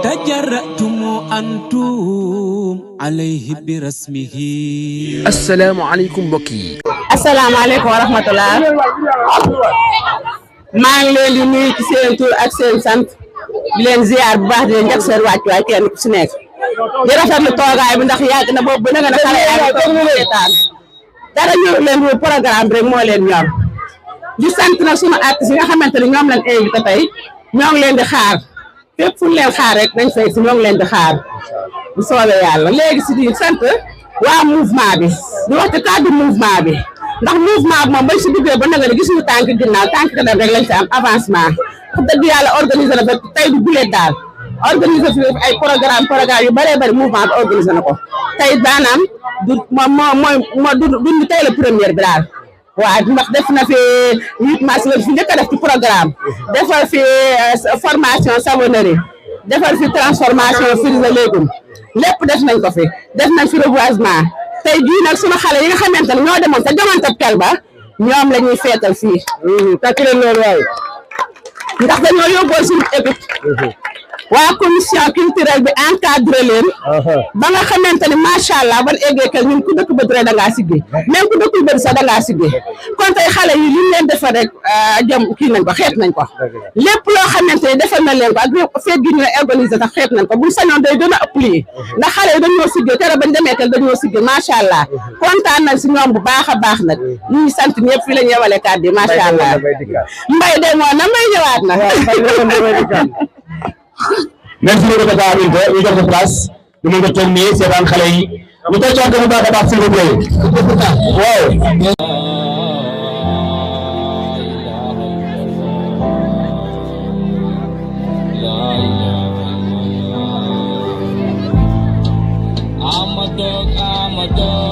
تجرأتم أنتم عليه برسمه. السلام عليكم بكي. السلام عليكم ورحمة الله. maa ngi leen di nuyu ci seen tur ak seen sant di leen ziar bu baax di leen jox seen wàccuwaay kenn ku si nekk di rafetlu toogaay bi ndax yàgg na boobu ba nga ne xale yaa ngi toog ñu seetaan dara ñëw leen wu programme rek moo leen ñor di sant nag sunu artistes yi nga xamante ne ñoom lañ invité tey ñoo ngi leen di xaar fépp fu ñu leen xaar rek nañ fay si ñoo ngi leen di xaar bu soobee yàlla léegi si di sant waa mouvement bi di wax ci cadre mouvement bi. ndax mouvement bi moom bañ si duggee ba nanga ne gisuñu tànk ginnaaw tànk kanam rek lañ si am avancement wax dëgg yàlla organiser na fa tey du gulee daal organiser fi ay programme yu bëree bëri mouvement bi organiser na ko tey maanaam du du tey la première bi daal waaw ndax def na fi 8 mars la fi njëkk a def ci programme defal fi formation savonnerie defal fi transformation fruits et légumes lépp def nañ ko fi def nañ fi reboisement tey jii nag sunu xale yi nga xamante ne ñoo demoon sa joŋante kel ba ñoom la ñuy feetal fii takk leen loolu waaye ndax dañoo yóbboon suñu équipe waa commission culturelle bi encadré leen ba nga xamante ne macha allah ban eggee kel ñun ku dëkk bët rek da ngaa siggee même ku dëkkul bët sax da ngaa siggee kon tey xale yi li ñu leen defal rek jëm kii nañ ko xeet nañ ko lépp loo xamante ne defal na leen ko ak feet gi ñu ne organisé tax xeet nañ ko bu sañoon day gën a ëpp lii ndax xale yi dañoo siggee tere bañ demee kel dañoo siggee macha allah kontaan nañ si ñoom bu baax a baax nag ñu ngi sant ñëpp fii la ñu yemale kàddu yi macha allah mbay de moo na may ñëwaat na merci beaucoup Tata Aminta ñu jox ko place ñu mën ko toog nii seetaan xale yi ñu koy coog bu baax a baax s'il vous plaît waaw Amado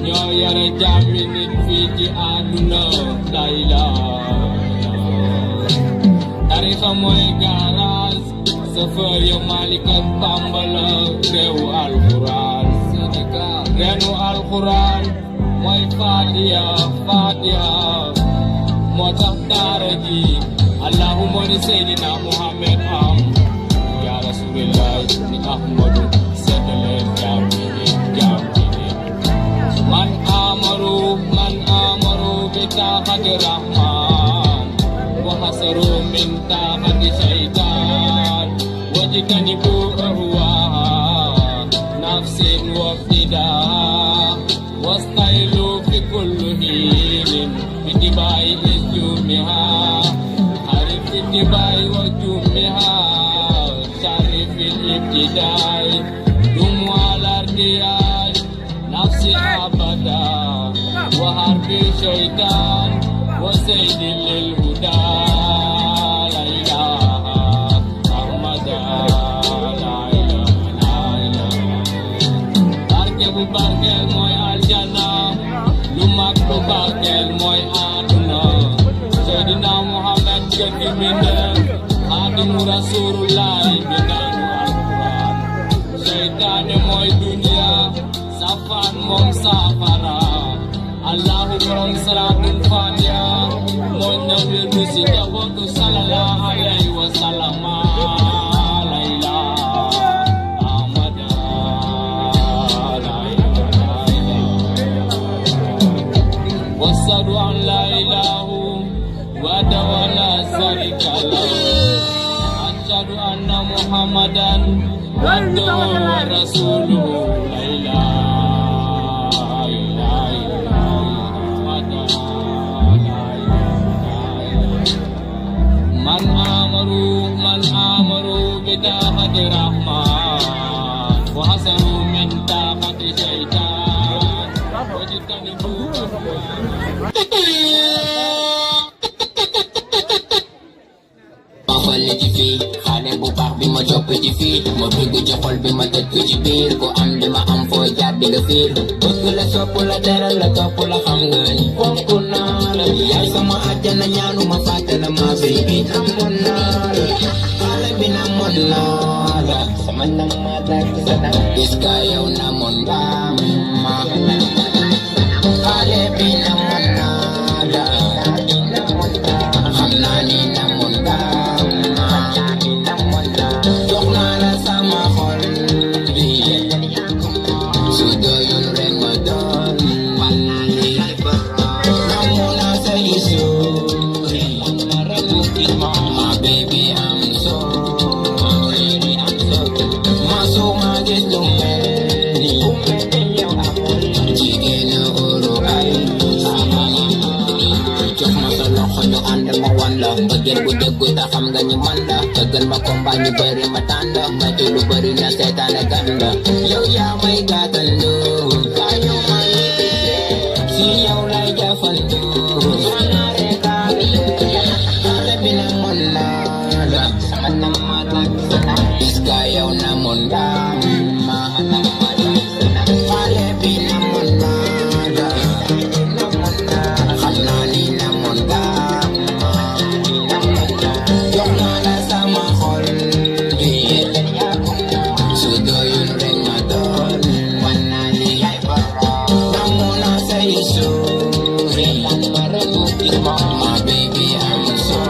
ñoo yore jàmmi nit fii ci àdduna la ilaha tarixa mooy garage safar yo Malik ak Bamba la réewu alquran Sénégal reenu alquran mooy Fatiha moo tax daara ji allahumma ni Seydina Muhammad am ya rasulillah ni Ahmadu seetaleen jaam man amaru bi taaxati rahman wa hasaru min taaxati shaytan wajtanibu ahwaha nafsin wabtida wastailu fi kulli hinin bitibai isjumiha harif itibai wa jumiha sharifil ibtidai dumu alardiyai nafsi abada wa harbi shaytan wa sayyidil lil huda la ilaha ahmada la ilaha barke bu barkel mooy aljanna lu mag bu barkel mooy aduna Seydina Muhammad jëkki mbindéef xaadimu rasulullah bindaanu alquran seytaane mooy dunya safaan moom safara allahu borom salaatul fatiha moo ñëw wirdu si njabootu sallallahu alayhi wa sallam la ilaha ahmada la ilaha wasadu an la ilahu wahda wa la sharika lahu ashhadu anna muhammadan abduhu wa rasuluhu la ilaha man amaru bi taaxati rahman wa hasaru min taaxati shaytan wajtanibu ma xolle ci fii xale bu baax bi ma topp ci fii ma dugg ci xol bi ma tëj ko ci biir ko am di ma am foo jaar di nga fiir bëgg la sopp la teral la topp la xam nga ni fonk naa la yaay sama àjjana ñaanu ma fàtte la ma fi bi amoon naa la xale bi na moon naa la sama nang ma dar ci sa nang gis nga yow na moon nga ma xale bi na moon naa la xam naa ni na moon nga jox naa la nga ñu man la tëggal ma combat ñu bëri ma tànd maytu lu bëri na seetaane ganda yow yaa may gàttandu kañu may si yow lay jafandu xale bi na mën naa la sama nama la gis nga yow na mën naa ma nama la xale bi na mën naa la xam naa ni na mën naa jox naa la sama xol bi su doyul rek ma doon wan naa ni yaay borom nangu naa say suuri my baby I'm so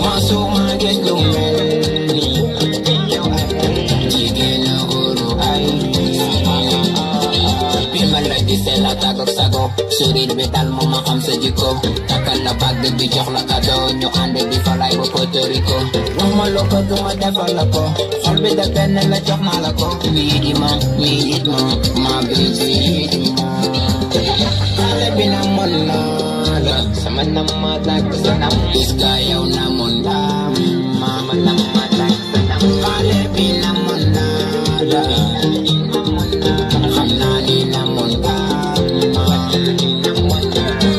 ma so ma gis lu mel ni jigéen na uru ay bi ma la gisee la tàggoog sago sourire bi dal ma xam sa jikko takkal la bague bi jox la cadeau ñu ànd di falay ba Puerto Rico wax ma loo ko duma defal la ko xol bi da benn la jox naa la ko need ma my baby xale bi na mën naa la sama nama tàgg sa nam gis nga yow na mën naa ma nama tàgg sa nam xale bi na mën naa la xam naa ni na mën naa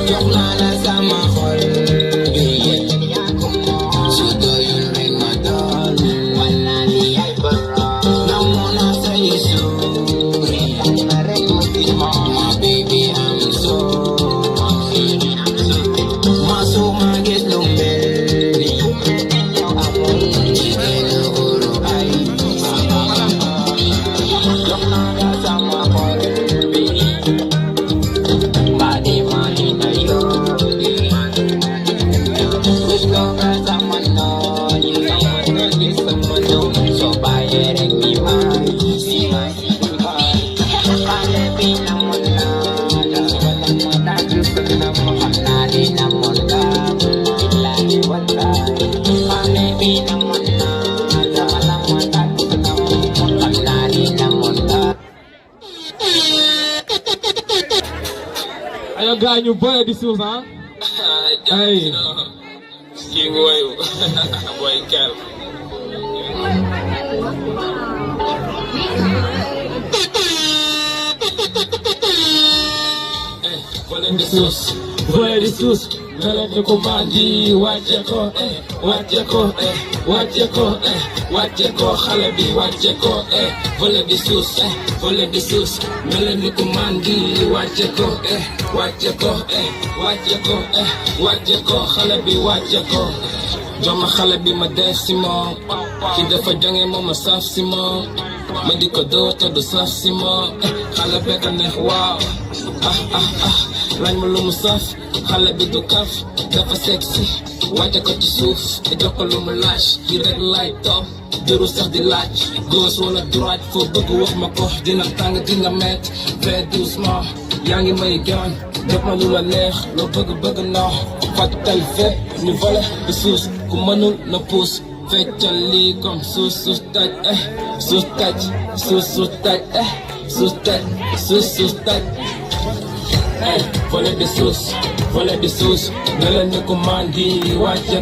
jox naa la sama xol bi su doyul rek ma doon wan naa ni yaay borom nangu naa say suuri rek ma gis ma my baby I'm so ma so ma gis lu mel ni jigéen na uru ay jox naa la sama xol bi badi mani na yo gis nga sama noon yi gis sama doom so bàyyi rek mi ma si ma xale bi na mën naa la sama tàgg sa nam xam naa ni na mën naa billahi wallahi xale bi na mën naa la sama tàgg sa nam xam naa ni na mën naa ayo gaañu boy di suuf ah ay King Wayu boy Kel Volen di suus Volen di kumandi wàcce ko wàcce ko wàcce ko xale bi wàcce ko volen di suus Volen di kumandi wàcce ko wàcce ko xale bi wàcce ko joma xale bi ma def si moom ki dafa jonge moom ma saf si moom ma di ko dóor te du saf si moom xale bekk neex waaw lañ ma lu mu saf xale bi du kaf dafa sexy wàcce ko ci suuf te jox ko lu mu laaj yi rek lay topp jëru sax di laaj gauche wala droite foo bëgg wax ma ko dina tàng dina met très doucement yaa ngi may gaañ def ma lu la neex loo bëgg noox fàttal fépp ñu volé di suus ku mënul na puus feccal lii comme suus taj suus taj suus taj volet di suus meleen ni kumandi wàcce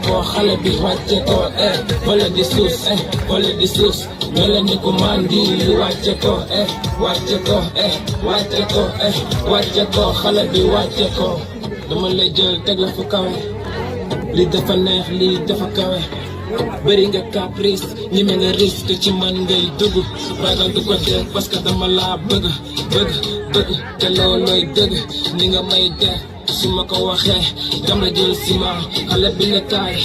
ko xale bi wàcce ko volet di suus meleen ni kumandi wàcce ko xale bi wàcce ko dama lay jël teg la fu kawe li dafa neex li dafa kawe bëri nga caprice ñi me nga risque ci man ngay dugg ragal du ko def parce que dama laa bëgg te loolooy dëgg ni nga may def su ma ko waxee dama jël ciment xale bi nga kaay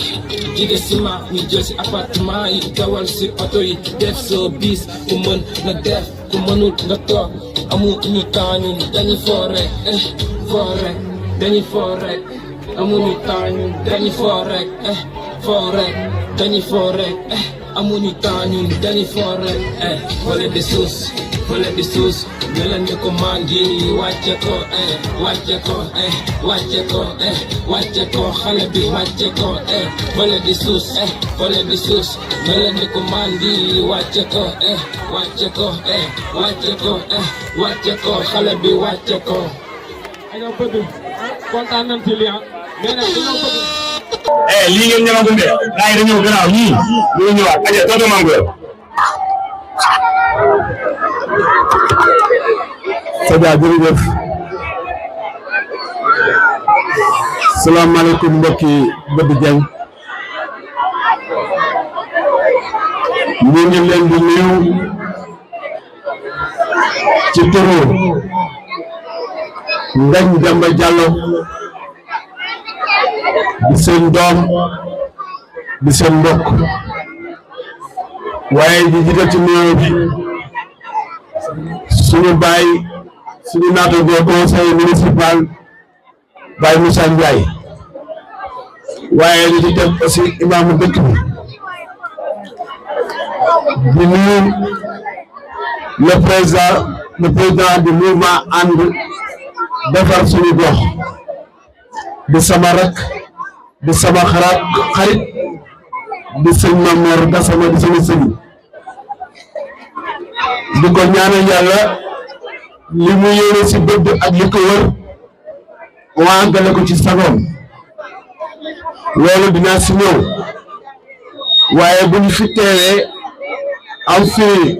jige ciment ñu jël si appartement yi dawal si oto yi def soo bis ku mën na def ku mënul nga toog amu ñu temps ñun dañuy foo rek amuñu temps ñun dañuy foo rek amuñu temps ñun dañuy foo rek volet di suus meleen ni kumandi wàcce ko xale bi wàcce ko volet di suus meleen ni kumandi wàcce ko xale bi wàcce ko kontaan nañ ci lii mais nag dañoo bëgg. lii ngeen ñëwagum de gars yi dañoo gannaaw ñii ñu ngi ñëwaat aja tonton Mangoor. Sadia jërëjëf. salaamaaleykum mbokki Bada Dieng. ñu ngi leen di nuyu ci turu Ngagne Demba Diallo di seen doom di seen mbokk waaye di jiital ci nuyoo bi suñu baay suñu naataango conseil municipal Baye Moussa Ndiaye waaye di ci teg aussi imaamu dëkk bi di nuyu le président du mouvement ànd defar suñu gox di sama rak di sama xarit di sëñ Mamor Gassama di sama sëñ di ko ñaanal yàlla li mu yéene si bëgg ak li ko wër waagale ko ci sagoom loolu dinaa si ñëw waaye bu ñu fi teewee am fi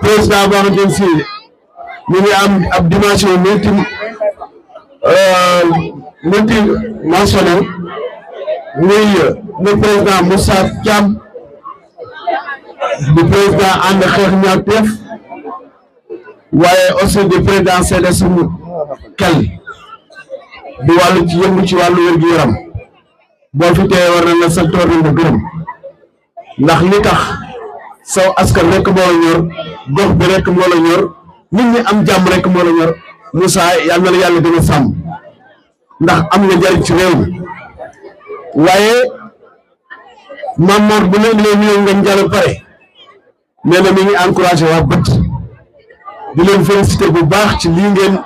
président boo xamante ne si ñu ngi am ab dimension multidimensionnelle muy le président Moussa Thiam di président ànd xeex ñaawteef waaye aussi di président CDS kel di wàllu ci yëngu ci wàllu wér-gu-yaram boo fi teewee war na la santoor nañ la gërëm ndax li tax saw askan rek moo la ñor gox bi rek moo la ñor nit ñi am jàmm rek moo la ñor Moussa yal na la yàlla gën a sàmm ndax am nga njariñ ci réew mi waaye Mamor bu leen leen ñëw ngeen jàll pare nee na mi ngi encouragé waa bët di leen félicité bu baax ci lii ngeen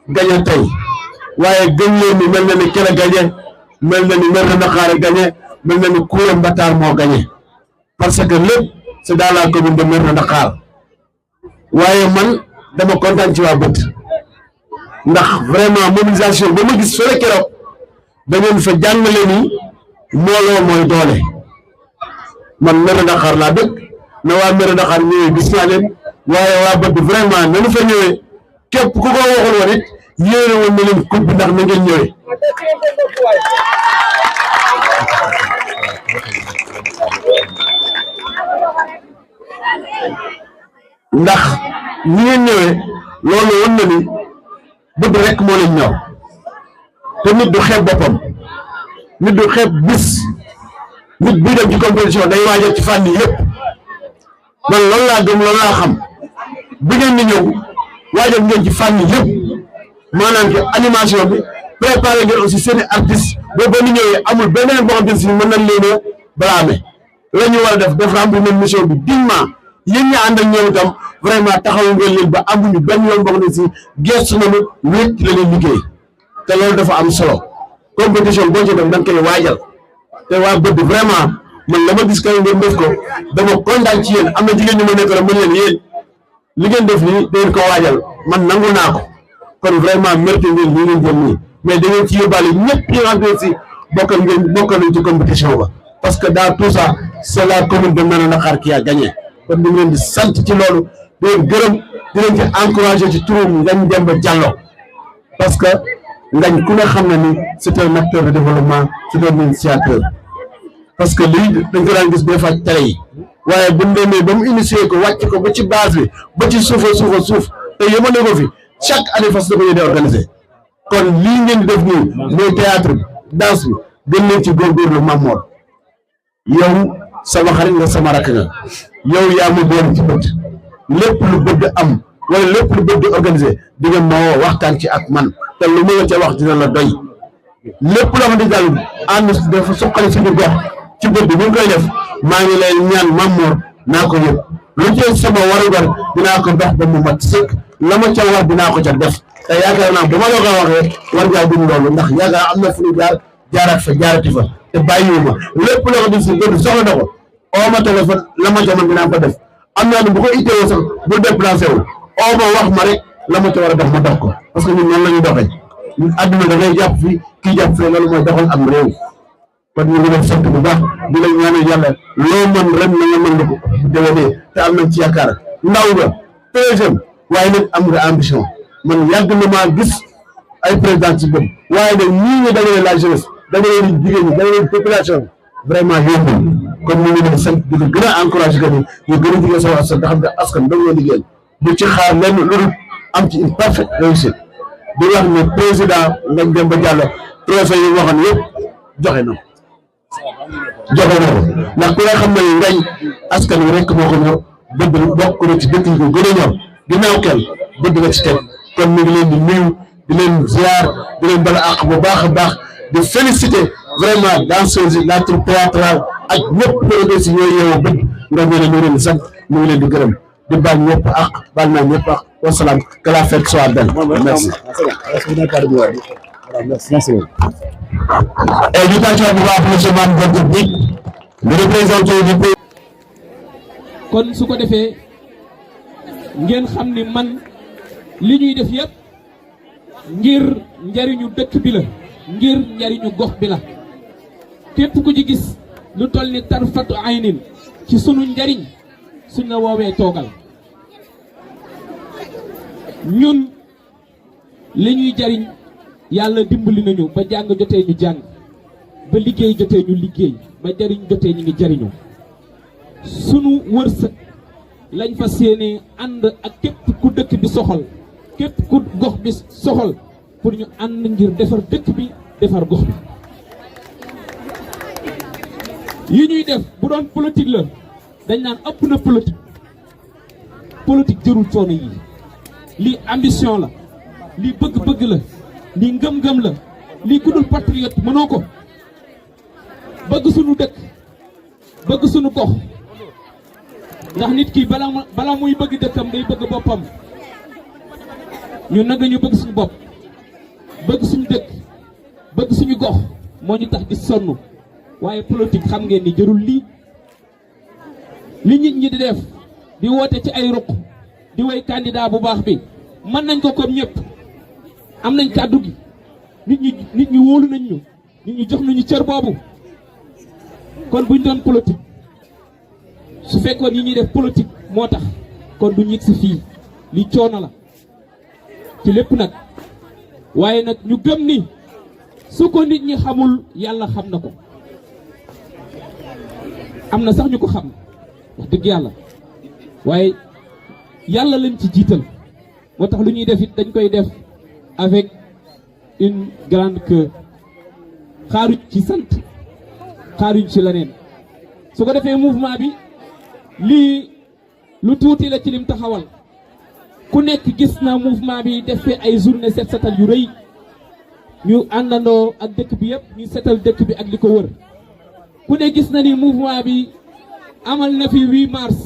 gañe tey waaye gën leen ni mel na ni Kelle gañe mel na ni Merina Dakhar gañe mel na ni Kouré Mbatar moo gañe parce que lépp c'est dans la commune de Merina Dakhar waaye man dama kontaan ci waa bët ndax vraiment mobilisation ba ma gis fële keroog da ngeen fa jàngale ni mbooloo mooy doole man Merina Dakhar laa dëkk na waa Merina Dakhar ñëwee gis naa leen waaye waa bët vraiment nanu fa ñëwee képp ku ko waxul woon it yéene woon na leen coupe bi ndax na ngeen ñëwee ndax ñi ngeen ñëwee loolu woon na ni bëgg rek moo leen ñëw te nit du xeeb boppam nit du xeeb bis nit buy dem ci compétition day waajal ci fànn yëpp man loolu laa gëm loolu laa xam bi ngeen di ñëw waajal ngeen ci fànn yëpp maanaam ci animation bi préparé ngeen aussi seeni artistes ba ba ñu ñëwee amul beneen boo xam ne si mën nañ leen a blâmer la ñu war a def remplir mission bi dignement yéen ñi ànd ak ñoom itam vraiment taxawu ngeen leen ba amuñu benn yoon boo xam ne si gestu nañu wéet la leen liggéey te loolu dafa am solo compétition boo ci def da nga koy waajal te waa bëgg vraiment man la ma gis kay ngeen def ko dama kontaan ci yéen am na jigéen ñu ma nekk rek mën leen yéen li ngeen def nii da ngeen ko waajal man nangu naa ko kon vraiment mérité ngeen li ngeen jël nii mais da ngeen ci yóbbaale ñëpp ñi nga xam ne si bokkal nañ ci compétition ba parce que dans tout ça c'est la commune de Merina Dakhar qui a gagné kon ñu ngi leen di sant ci loolu di leen gërëm di leen ci encouragé ci turu Ngagne Demba Diallo parce que Ngagne ku ne xam na ni c'est un acteur de développement c'est un initiateur parce que lii dañ ko daan gis des fois télé yi waaye bu ñu demee ba mu initié ko wàcc ko ba ci base bi ba ci suuf te yemale ko fi chaque année fas da ko yéene organisé kon lii ngeen di def nii mooy théâtre bi danse bi gën leen ci góorgóorlu Mamor yow sama xarit nga sama rakk nga yow yaa ma boole ci bët lépp lu bëgg am wala lépp lu bëgg organisé di nga ma woo waxtaan ci ak man te lu ma la ca wax dina la doy lépp loo xamante daal ànd dafa suqali suñu gox ci bët bi ñu ngi koy def maa ngi lay ñaan Mamor naa ko yëg lu ci sama warugar dinaa ko dox ba mu mat sëkk la ma ca war dinaa ko ca def te yaakaar naa bu ma la ko waxee war ngaa dund loolu ndax yaakaar am na fu ñu jaaraat fa jaarati fa te bàyyiwuma lépp loo ko di si gën soxla na ko oo ma téléphone la ma ca man dinaa ko def am naa ne bu ko itteewoo sax bu déplacé wu oo ma wax ma rek la ma ca war a def ma dox ko parce que ñun noonu la ñuy doxee àdduna da ngay jàpp fii kii jàpp fee loolu mooy doxal am réew kon ñu ngi leen sant bu baax di la ñaanal yàlla loo mën ren na nga mën ko déwénee te am nañ ci yaakaar ndaw nga président waaye nag am nga ambition man yàgg na maa gis ay président ci bëm waaye nag ñii ñu dajale la jeunesse dajale jigéen ñi dajale population vraiment yombul kon ñu ngi leen sant di ko gën a encouragé que ni ñu gën a jigéen sama askan nga xam ne askan da nga liggéeyal bu ci xaar lenn lu dul am ci une parfaite réussite di wax ne président Ngagne Demba Diallo trophée yi waxoon yëpp joxe na ndax ku nga xam ne Ngagne askan wi rek moo ko ñor bëgg bokk na ci dëkk yi ko gën a ñor ginnaaw kenn bëgg na ci teg kon ñu ngi leen di nuyu di leen ziar di leen bala àq bu baax a baax di féliciter vraiment danseuses yi la troupe théâtrale ak ñëpp produits yi ñooy yeewoo bëgg nga ñu ne ñu leen di sant ñu ngi leen di gërëm di baal ñëpp àq baal naa ñëpp àq wasalaam que la fête soit belle merci. Éducation bu baax monsieur Mame Gorgui Dick le représentant du pays. kon su ko defee ngeen xam ni man li ñuy def yëpp ngir njariñu dëkk bi la ngir njariñu gox bi la képp ku ci gis lu toll ni tarfatu aynin ci sunu njariñ suñ la woowee toogal ñun li ñuy jariñ yàlla dimbali nañu ba jàng jotee ñu jàng ba liggéey jotee ñu liggéey ba jariñ jotee ñu ngi jariñu sunu wërsëg lañ fas yéene ànd ak képp ku dëkk bi soxal képp ku gox bi soxal pour ñu ànd ngir defar dëkk bi defar gox bi yi ñuy def bu doon politique la dañ naan ëpp na politique jërul coono yi lii ambition la lii bëgg-bëgg la lii ngëm-ngëm la lii ku dul patriote mënoo ko bëgg sunu dëkk bëgg sunu gox ndax nit ki bala muy bëgg dëkkam day bëgg boppam ñun nag dañu bëgg suñu bopp bëgg suñu dëkk bëgg suñu gox moo ñu tax di sonn waaye politique xam ngeen ni jërul lii li nit ñi di def di woote ci ay ruq di woy candidat bu baax bi mën nañ ko comme ñëpp am nañ kàddu gi nit ñi wóolu nañ ñu nit ñi jox nañu cër boobu kon buñ doon politique su fekkoon yi ñuy def politique moo tax kon du ñig si fii li coono la ci lépp nag waaye nag ñu gëm ni su ko nit ñi xamul yàlla xam na ko am na sax ñu ko xam wax dëgg yàlla waaye yàlla lañ ci jiital moo tax lu ñuy def it dañ koy def avec une grande cœur xaaruñ ci sant xaaruñ ci leneen su ko defee mouvement bi lii lu tuuti la ci lim taxawal ku nekk gis na mouvement bi def fi ay journée set setal yu rëy ñu àndandoo ak dëkk bi yëpp ñu setal dëkk bi ak li ko wër ku ne gis na ni mouvement bi amal na fi 8 mars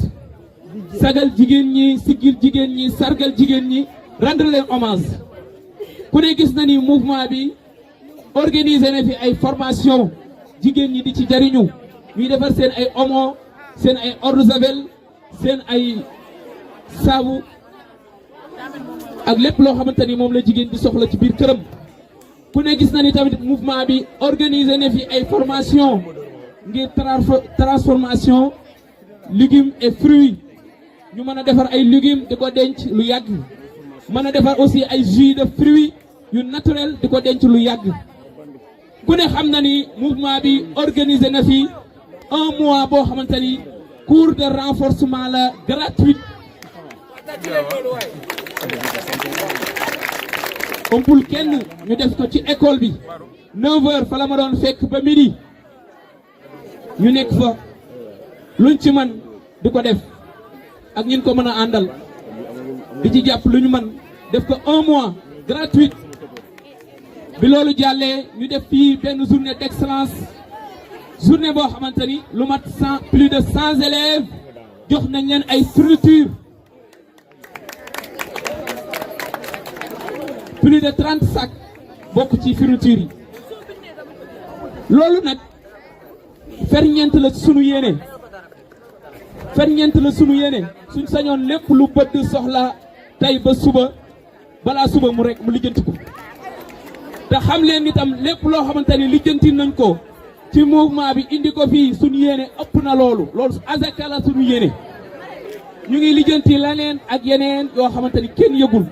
sagal jigéen ñi siggil jigéen ñi sargal jigéen ñi rendre leen hommage ku ne gis na ni mouvement bi organiser na fi ay formation jigéen ñi di ci jariñu ñuy defar seen ay omo seen ay eau de javel seen ay saabu ak lépp loo xamante ni moom la jigéen di soxla ci biir këram ku ne gis na ni tamit mouvement bi organiser na fi ay formation ngir transformation légumes et fruits ñu mën a defar ay légumes di ko denc lu yàgg mën a defar aussi ay jus de fruits yu naturel di ko denc lu yàgg ku ne xam na ni mouvement bi organiser na fi 1 mois boo xamante ni cours de renforcement la gratuit ompul kenn ñu def ko ci école bi 9h fa la ma doon fekk ba midi ñu nekk fa luñ ci man di ko def ak ñin ko mën a àndal di ci jàpp lu ñu man def ko 1 mois gratuit bi loolu jàllee ñu def fii benn journée d'excellence journée boo xamante ni lu mat plus de 100 élèves jox nañ leen ay fournitures plus de 30 sacs bokk ci fournitures yi loolu nag ferñeent la sunu yéene ferñeent la sunu yéene suñ sañoon lépp lu bëdd soxla tey ba suba balaa suba mu rek mu lijjanti ko te xam leen itam lépp loo xamante ni lijjanti nañ ko ci mouvement bi indi ko fii suñu yéene ëpp na loolu azaka la suñu yéene ñu ngi lijjanti leneen ak yeneen yoo xamante ni kenn yëgul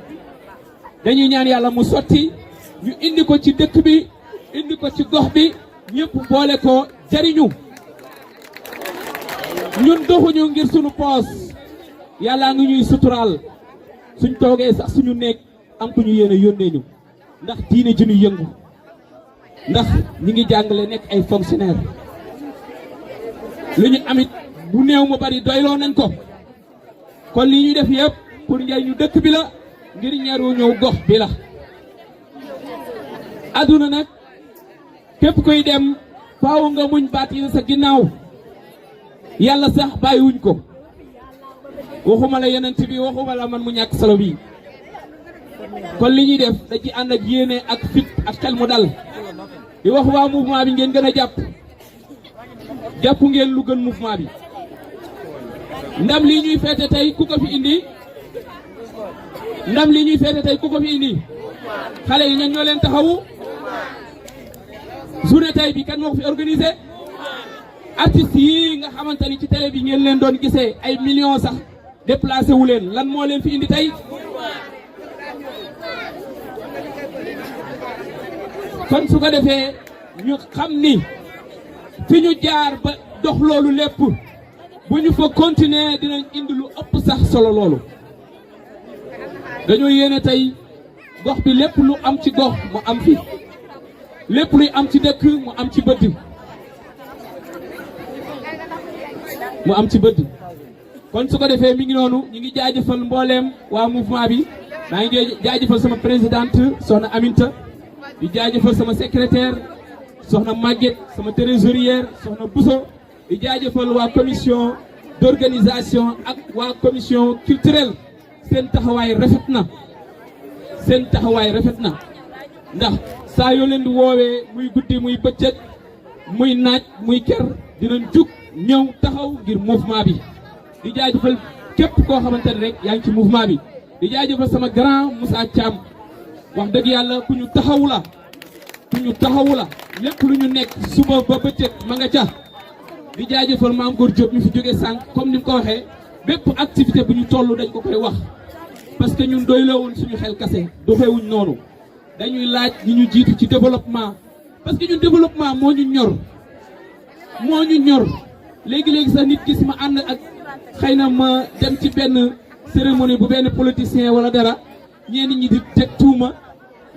dañuy ñaan yàlla mu sotti ñu indi ko ci dëkk bi indi ko ci gox bi ñëpp boole ko jariñu ñun doxuñu ngir suñu poos yàlla ngi ñuy suturaal suñ toogee sax suñu néeg am ku ñu yéene yónnee ñu ndax diine ji ñu yëngu ndax ñi ngi jàngale nekk ay fonctionnaire lu ñu amit bu néew mu bari doyloo nañ ko kon li ñuy def yëpp pour njariñu dëkk bi la ngir ñaru ñëw gox bi la aduna nag képp koy dem faaw nga muñ baat yi sa ginnaaw yàlla sax bàyyiwuñ ko waxuma la yeneen bi waxuma la man mu ñàkk solo bi kon li ñuy def da ci ànd ak yéene ak fit ak xel mu dal di wax waa mouvement bi ngeen gën a jàpp ngeen lu gën mouvement bi ndam lii ñuy feete tey ku ko fi indi xale yi ñan ñoo leen taxawu journée tey bi kan moo ko fi organisé artistes yi nga xamante ni ci télé bi ngeen leen doon gisee ay millions sax déplacé wu leen lan moo leen fi indi tey kon su ko defee ñu xam ni fi ñu jaar ba dox loolu lépp bu ñu fa continuer dinañ indi lu ëpp sax solo loolu dañoo yéene tey gox bi lépp lu am ci gox mu am fi lépp luy am ci dëkk mu am ci bëdd kon su ko defee mi ngi noonu ñu ngi jaajëfal mbooleem waa mouvement bi maa ngi jaajëfal sama présidente soxna Aminta di jaajëfal sama secrétaire soxna Maguette sama trésorière soxna Bousso di jaajëfal waa commission d'organisation ak waa commission culturelle seen taxawaay rafet na ndax saa yoo leen di woowee muy guddi muy bëccëg muy naaj muy ker dinañ jug ñëw taxaw ngir mouvement bi di jaajëfal képp koo xamante ne rek yaa ngi ci mouvement bi di jaajëfal sama grand Moussa Thiam wax dëgg yàlla ku ñu taxawu la lépp lu ñu nekk suba ba bëccëg ma nga ca di jaajëfal Maam Góor Diop ñu fi jógee sànq comme ni mu ko waxee bépp activité bu ñu toll dañ ko koy wax parce que ñun doyloowuñ suñu xel kase doxewuñ noonu dañuy laaj ñi ñu jiitu ci développement parce que ñun développement moo ñu ñor léegi-léegi sax nit gis ma ànd ak xëy na ma dem ci benn cérémonie bu benn politicien wala dara ñenn ñi di teg tuuma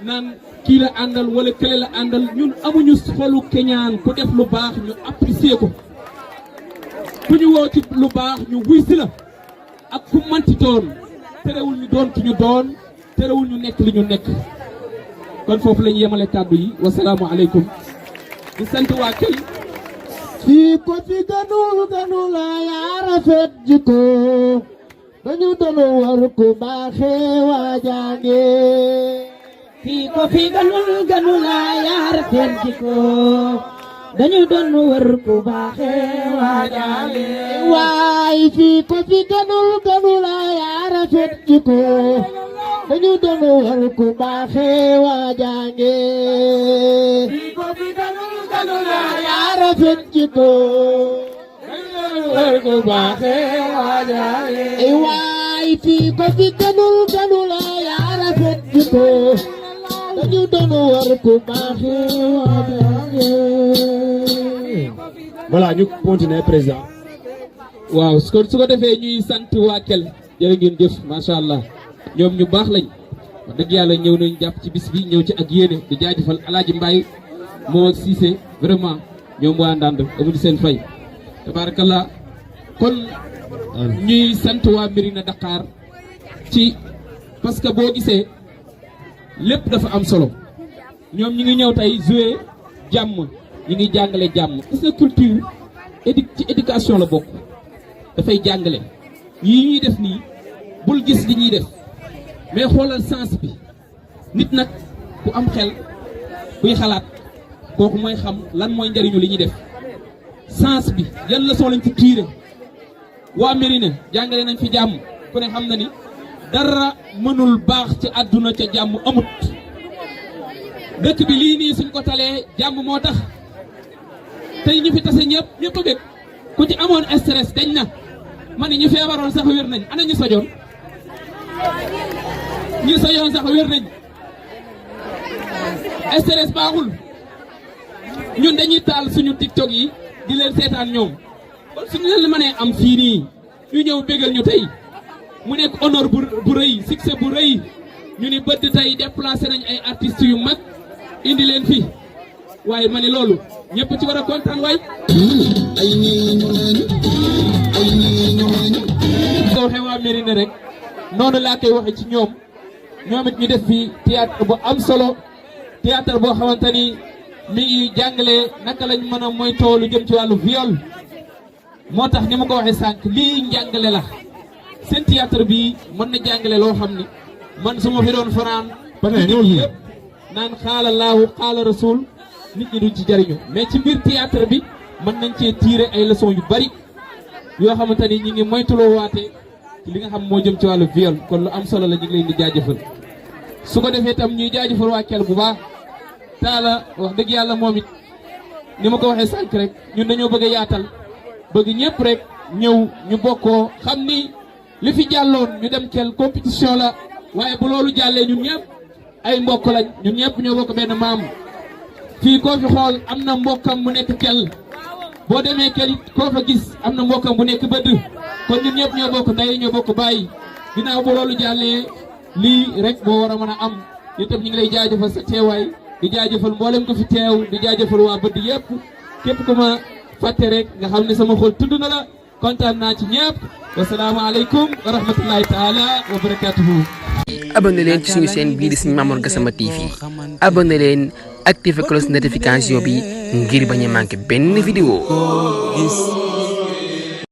naan kii la àndal wala kële la àndal ñun amuñu xolu keñaan ku def lu baax ñu apprécier ko ku ñu woo ci lu baax ñu wuy si la ak ku manti doon terewul ñu doon ki ñu doon terewul ñu nekk li ñu nekk kon foofu la ñu yemale kàddu yi wasalaamu aleykum di sant waa kay fii ko fi ganu la yaa rafet jikko dañu doon war ku baaxee waa jànge fii ko fi ganu la yaa rafet jikko dañu doon war ku baaxee waa jànge waay fii ko fi ganu la yaa rafet jikko dañu doon war ku baaxee waa jànge fii ko fi ganu la yaa rafet jikko dañu doon war ku baaxee waa jànge waay fii ko fi ganu la yaa rafet jikko dañu doon war ku baaxee waa jànge. voilà ñu continuer président. waaw su ko defee ñuy sant waa Kell jërë ngeen jëf macha allah ñoom ñu baax lañ wax dëgg yàlla ñëw nañ jàpp ci bis bi ñëw ci ak yéene di jaajëfal Alaaji Mbaye moo ak Cissé vraiment ñoom waa Ndande amuñu seen fay tabarakallah kon ñuy sant waa Mérina Dakhar ci parce que boo gisee lépp dafa am solo ñoom ñi ngi ñëw tey jouer jàmm ñi ngi jàngale jàmm gis nga culture ci éducation la bokk dafay jàngale yii ñuy def nii bul gis li ñuy def mais xoolal sens bi nit nag ku am xel kuy xalaat kooku mooy xam lan mooy njariñu li ñuy def sens bi yan leçon lañ ci tiire waa Mérina jàngale nañ fi jàmm ku ne xam na ni dara mënul baax ci àdduna ca jàmm amut dëkk bi lii nii suñ ko talee jàmm moo tax tey ñu fi tase ñëpp a bëgg ku ci amoon stress dañ na ma ne ñu feebaroon sax wér nañ ana ñu sojoon sax wér nañ stress baaxul ñun dañuy taal suñu TikTok yi di leen seetaan ñoom kon suñu leen mënee am fii nii ñu ñëw bégal ñu tey mu nekk honneur bu rëy succès bu rëy ñu ni bëdd tey déplacé nañ ay artistes yu mag indi leen fi waaye ma ne loolu ñëpp ci war a kontaan waay soo waxee waa Médina rek noonu laa koy waxe ci ñoom it ñu def fi théâtre bu am solo théâtre boo xamante ni mi ngi jàngale naka lañ mën a moytoo lu jëm ci wàllu viol moo tax ni ma ko waxee sànq lii njàngale la seen théâtre bi mën na jàngale loo xam ni man su ma fi doon fanaan yëpp naan xaala laahu xaala rasul nit ñi duñ ci jariñu mais ci biir théâtre bi mën nañ cee tirer ay leçons yu bari yoo xamante ni ñi ngi moytuloo waate ci li nga xam moo jëm ci wàllu viol kon lu am solo la ñu ngi leen di jaajëfal su ko defee tam ñuy jaajëfal waa Kell bu baax taala wax dëgg yàlla moom it ni ma ko waxee sànq rek ñun dañoo bëgg a yaatal bëgg ñëpp rek ñëw ñu bokkoo xam ni li fi jàlloon ñu dem Kell compétition la waaye bu loolu jàllee ñun ñëpp ay mbokk lañ ñun ñëpp ñoo bokk benn maam fii koo fi xool am na mbokkam mu nekk Kell boo demee Kell it koo fa gis am na mbokkam bu nekk bëdd kon ñun ñëpp ñoo bokk ndey ñoo bokk bàyyi ginnaaw bu loolu jàllee lii rek moo war a mën a am itam ñu ngi lay jaajëfal sa teewaay di jaajëfal mboolem ko fi teew di jaajëfal waa bëdd yëpp képp ku ma fàtte rek nga xam ne sama xol tudd na la kontaan naa ci ñëpp wasalaamaaleykum wa rahmatullahi taala wa barakatuhu abonné leen ci suñu chaîne bii di Serigne Mamour Gassama TV abonné leen activé cloche notification bi ngir bañ a manqué benn vidéo